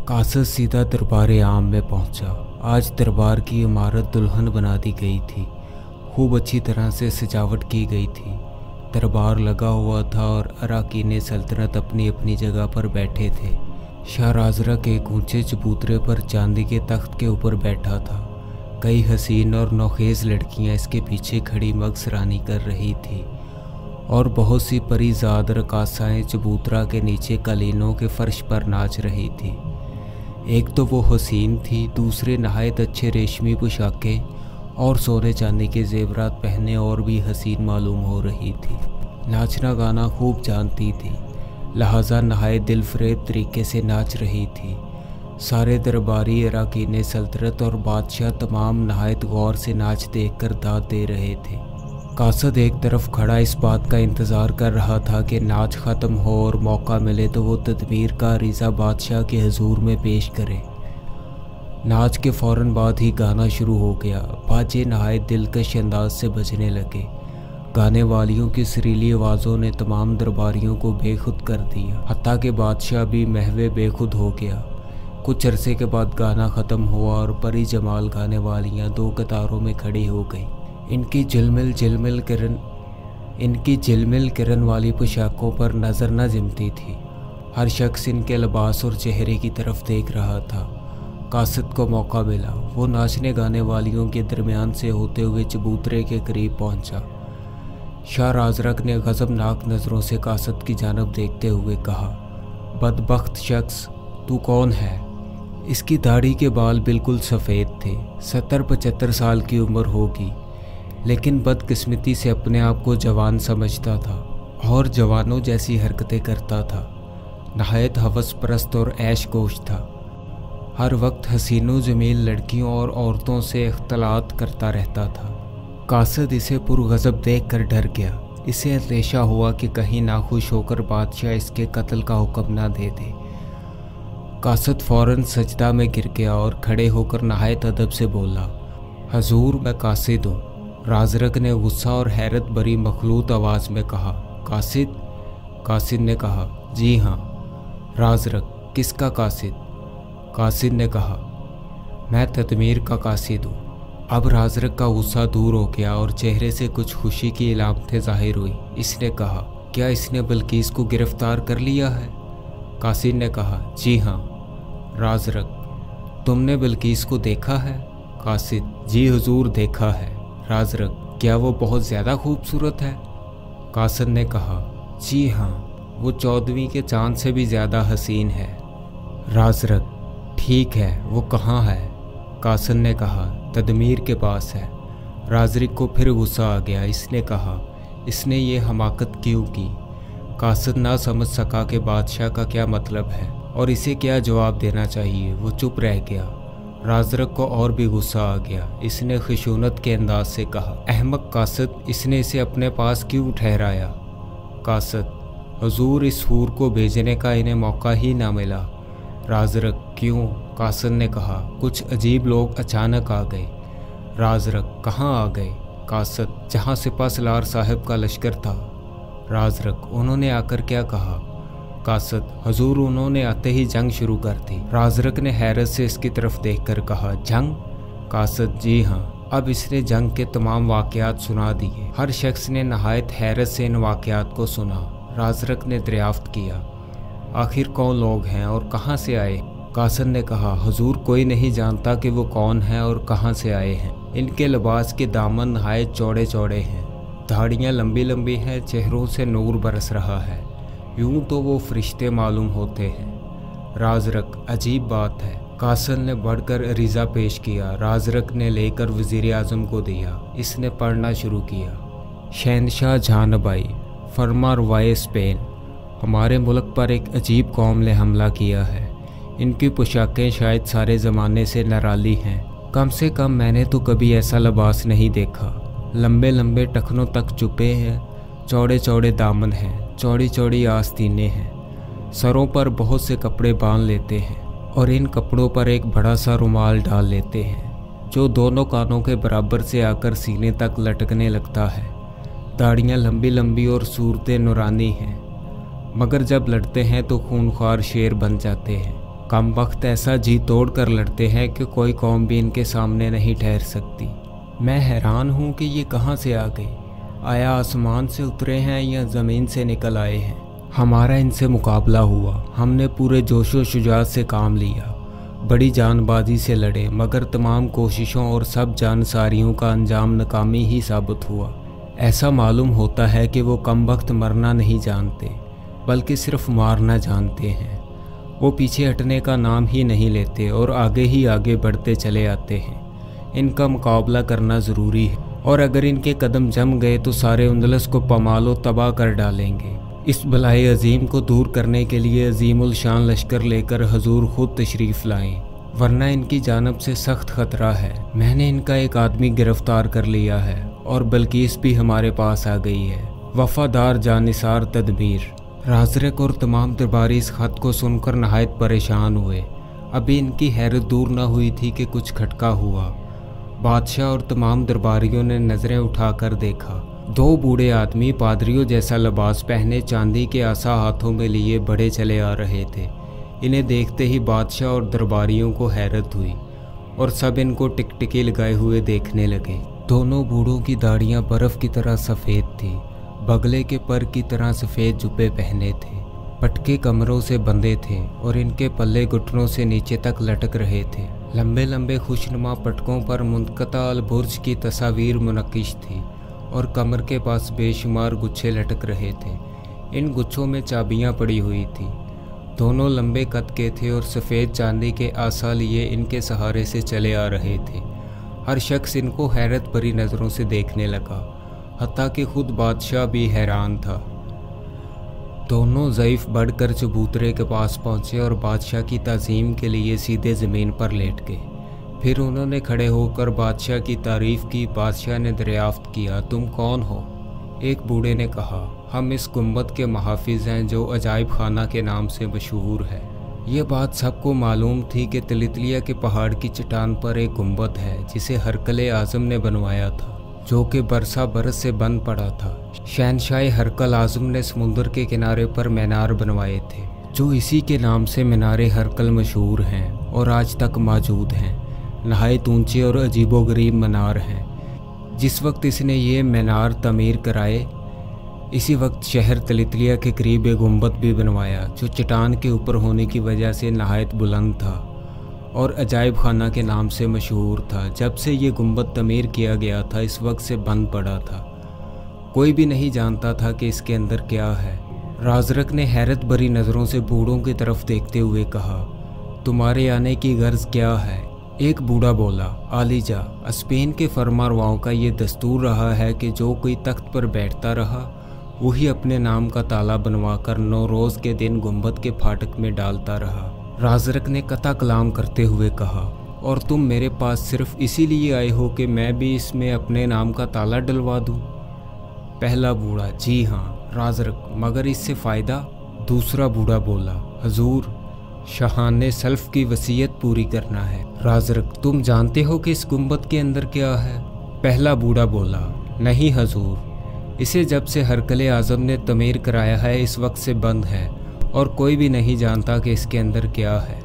कासद सीधा दरबार आम में पहुंचा। आज दरबार की इमारत दुल्हन बना दी गई थी। खूब अच्छी तरह से सजावट की गई थी। दरबार लगा हुआ था और अराकीन सल्तनत अपनी अपनी जगह पर बैठे थे। शाह राजरक एक ऊंचे चबूतरे पर चांदी के तख्त के ऊपर बैठा था। कई हसीन और नौखेज़ लड़कियां इसके पीछे खड़ी मगसरानी कर रही थी और बहुत सी परीज़ाद रकासाएँ चबूतरा के नीचे कालीनों के फर्श पर नाच रही थी। एक तो वो हसीन थी, दूसरे नहायत अच्छे रेशमी पोशाकें और सोने चांदी के जेवरात पहने और भी हसीन मालूम हो रही थी। नाचना गाना खूब जानती थी, लिहाजा नहायत दिलफरेब तरीके से नाच रही थी। सारे दरबारी अराकीन सल्तनत और बादशाह तमाम नहायत गौर से नाच देखकर दाद दे रहे थे। कासद एक तरफ खड़ा इस बात का इंतज़ार कर रहा था कि नाच ख़त्म हो और मौका मिले तो वो तदबीर का अरीज़ा बादशाह के हजूर में पेश करे। नाच के फ़ौरन बाद ही गाना शुरू हो गया। बाजे नहायत दिलकश अंदाज से बजने लगे। गाने वालियों की सुरीली आवाज़ों ने तमाम दरबारियों को बेखुद कर दिया, हत्ता कि बादशाह भी महवे बेखुद हो गया। कुछ अरसे के बाद गाना ख़त्म हुआ और परी जमाल गाने वालियाँ दो कतारों में खड़ी हो गई। इनकी झिलमिल किरण वाली पोशाकों पर नज़र न जमती थी। हर शख्स इनके लिबास और चेहरे की तरफ देख रहा था। कासद को मौका मिला। वो नाचने गाने वालियों के दरमियान से होते हुए चबूतरे के करीब पहुंचा। शाह राजरक ने गज़बनाक नज़रों से कासद की जानब देखते हुए कहा, बदबख्त शख्स, तू कौन है? इसकी दाढ़ी के बाल बिल्कुल सफ़ेद थे। 70-75 साल की उम्र होगी, लेकिन बदकिस्मती से अपने आप को जवान समझता था और जवानों जैसी हरकतें करता था। नहायत हवस परस्त और ऐश गोश था। हर वक्त हसीनों जमील लड़कियों और औरतों से इख्तलात करता रहता था। कासद इसे पुरगज़ब देख कर डर गया। इसे अंदेशा हुआ कि कहीं नाखुश होकर बादशाह इसके कत्ल का हुक्म ना दे दे। कासद फ़ौरन सजदा में गिर गया और खड़े होकर नहायत अदब से बोला, हजूर, मैं कासिद हूँ। राजरक ने गुस्सा और हैरत भरी मखलूत आवाज़ में कहा, कासिद? कासिद ने कहा, जी हाँ। राजरक, किसका कासिद? कासिद ने कहा, मैं तदमीर का कासिद हूँ। अब राजरक का गुस्सा दूर हो गया और चेहरे से कुछ खुशी की इलामतें ज़ाहिर हुई। इसने कहा, क्या इसने बल्कीस को गिरफ्तार कर लिया है? कासिद ने कहा, जी हाँ। राजरक, तुमने बल्कीस को देखा है? कासिद, जी हुजूर, देखा है। राजरक, क्या वो बहुत ज़्यादा खूबसूरत है? कासिद ने कहा, जी हाँ, वो 14वीं के चांद से भी ज़्यादा हसीन है। राजरक, ठीक है, वो कहाँ है? कासिद ने कहा, तदमीर के पास है। राजरक को फिर गुस्सा आ गया। इसने कहा, इसने ये हमाकत क्यों की? कासिद ना समझ सका कि बादशाह का क्या मतलब है और इसे क्या जवाब देना चाहिए। वो चुप रह गया। राजरक को और भी गुस्सा आ गया। इसने खशूनत के अंदाज से कहा, अहमक कासिद, इसने इसे अपने पास क्यों ठहराया? कासिद, हुजूर, इस हूर को भेजने का इन्हें मौका ही ना मिला। राजरक, क्यों? कासिद ने कहा, कुछ अजीब लोग अचानक आ गए। राजरक, कहाँ आ गए? कासिद, जहाँ सिपहसालार साहब का लश्कर था। राजरक, उन्होंने आकर क्या कहा? कासिद, हजूर, उन्होंने आते ही जंग शुरू कर दी। राजरक ने हैरत से इसकी तरफ देखकर कहा, जंग? कासिद, जी हाँ। अब इसने जंग के तमाम वाक़यात सुना दिए। हर शख्स ने नहायत हैरत से इन वाक़यात को सुना। राजरक ने दरियाफ्त किया, आखिर कौन लोग हैं और कहाँ से आए? कासिद ने कहा, हुजूर, कोई नहीं जानता कि वो कौन हैं और कहाँ से आए हैं। इनके लिबास के दामन नहायत चौड़े चौड़े हैं, दाढ़ियाँ लंबी लंबी हैं, चेहरों से नूर बरस रहा है। यूं तो वो फरिश्ते मालूम होते हैं। राजरक, अजीब बात है। कासिद ने बढ़कर अरीज़ा पेश किया। राजरक ने लेकर वज़ीर आज़म को दिया। इसने पढ़ना शुरू किया, शहनशाह जहानबाई, फरमा रवाए स्पेन, हमारे मुल्क पर एक अजीब कौम ने हमला किया है। इनकी पोशाकें शायद सारे ज़माने से निराली हैं। कम से कम मैंने तो कभी ऐसा लिबास नहीं देखा। लंबे लंबे टखनों तक चुपे हैं, चौड़े चौड़े दामन हैं, चौड़ी चौड़ी आस्तीनें हैं। सरों पर बहुत से कपड़े बांध लेते हैं और इन कपड़ों पर एक बड़ा सा रुमाल डाल लेते हैं जो दोनों कानों के बराबर से आकर सीने तक लटकने लगता है। दाढ़ियाँ लंबी लंबी और सूरतें नूरानी हैं, मगर जब लड़ते हैं तो खूनख्वार शेर बन जाते हैं। कम वक्त ऐसा जी तोड़ कर लड़ते हैं कि कोई कौम भी इनके सामने नहीं ठहर सकती। मैं हैरान हूँ कि ये कहाँ से आ गए। आया आसमान से उतरे हैं या ज़मीन से निकल आए हैं। हमारा इनसे मुकाबला हुआ, हमने पूरे जोशो शुजात से काम लिया, बड़ी जानबाजी से लड़े, मगर तमाम कोशिशों और सब जानसारियों का अंजाम नाकामी ही साबित हुआ। ऐसा मालूम होता है कि वो कम वक्त मरना नहीं जानते बल्कि सिर्फ मारना जानते हैं। वो पीछे हटने का नाम ही नहीं लेते और आगे ही आगे बढ़ते चले आते हैं। इनका मुकाबला करना ज़रूरी है और अगर इनके कदम जम गए तो सारे अंदलस को पमालो तबाह कर डालेंगे। इस बलाए अजीम को दूर करने के लिए अजीमुल शान लश्कर लेकर हजूर खुद तशरीफ़ लाएं, वरना इनकी जानब से सख्त ख़तरा है। मैंने इनका एक आदमी गिरफ्तार कर लिया है और बल्कीस भी हमारे पास आ गई है। वफादार जानिसार तदबीर। राजरक और तमाम दरबारी इस ख़त को सुनकर नहायत परेशान हुए। अभी इनकी हैरत दूर न हुई थी कि कुछ खटका हुआ। बादशाह और तमाम दरबारियों ने नज़रें उठाकर देखा। दो बूढ़े आदमी पादरियों जैसा लिबास पहने चांदी के आसा हाथों में लिए बड़े चले आ रहे थे। इन्हें देखते ही बादशाह और दरबारियों को हैरत हुई और सब इनको टिकटिकी लगाए हुए देखने लगे। दोनों बूढ़ों की दाढ़ियाँ बर्फ़ की तरह सफ़ेद थी, बगले के पर की तरह सफ़ेद जुब्बे पहने थे, पटके कमरों से बंधे थे और इनके पल्ले घुटनों से नीचे तक लटक रहे थे। लंबे लंबे खुशनुमा पटकों पर मुनक़ता अल बुर्ज की तस्वीर मुनक्किश थी और कमर के पास बेशुमार गुच्छे लटक रहे थे। इन गुच्छों में चाबियां पड़ी हुई थी। दोनों लंबे कद के थे और सफ़ेद चांदी के आसा लिए इनके सहारे से चले आ रहे थे। हर शख्स इनको हैरत भरी नज़रों से देखने लगा, हत्ता कि खुद बादशाह भी हैरान था। दोनों ज़ईफ़ बढ़कर चबूतरे के पास पहुँचे और बादशाह की ताज़ीम के लिए सीधे ज़मीन पर लेट गए। फिर उन्होंने खड़े होकर बादशाह की तारीफ़ की। बादशाह ने दरियाफ्त किया, तुम कौन हो? एक बूढ़े ने कहा, हम इस गुंबद के मुहाफ़िज़ हैं जो अजायब खाना के नाम से मशहूर है। ये बात सबको मालूम थी कि तिलितलिया के पहाड़ की चट्टान पर एक गुंबद है जिसे हरकल आज़म ने बनवाया था, जो कि बरसा बरस से बंद पड़ा था। शहनशाह हरकल आज़म ने समुंदर के किनारे पर मीनार बनवाए थे, जो इसी के नाम से मीनार हरकल मशहूर हैं और आज तक मौजूद हैं। नहायत ऊंचे और अजीबोगरीब मीनार हैं। जिस वक्त इसने ये मीनार तमीर कराए, इसी वक्त शहर तिलितलिया के करीब एक गुंबद भी बनवाया, जो चट्टान के ऊपर होने की वजह से नहायत बुलंद था और अजायब खाना के नाम से मशहूर था। जब से ये गुंबद तमीर किया गया था, इस वक्त से बंद पड़ा था। कोई भी नहीं जानता था कि इसके अंदर क्या है। राजरक ने हैरत भरी नज़रों से बूढ़ों की तरफ देखते हुए कहा, तुम्हारे आने की गर्ज क्या है? एक बूढ़ा बोला, आलीजा, स्पेन के फरमारवाओं का ये दस्तूर रहा है कि जो कोई तख्त पर बैठता रहा वही अपने नाम का ताला बनवाकर नौरोज़ के दिन गुंबद के फाटक में डालता रहा। राजरक ने कता कलाम करते हुए कहा, और तुम मेरे पास सिर्फ इसीलिए आए हो कि मैं भी इसमें अपने नाम का ताला डलवा दूं? पहला बूढ़ा, जी हाँ राजरक, मगर इससे फ़ायदा? दूसरा बूढ़ा बोला, हजूर, शाहाने सल्फ की वसीयत पूरी करना है। राजरक, तुम जानते हो कि इस गुंबद के अंदर क्या है? पहला बूढ़ा बोला, नहीं हजूर, इसे जब से हरकल आज़म ने तमीर कराया है इस वक्त से बंद है और कोई भी नहीं जानता कि इसके अंदर क्या है।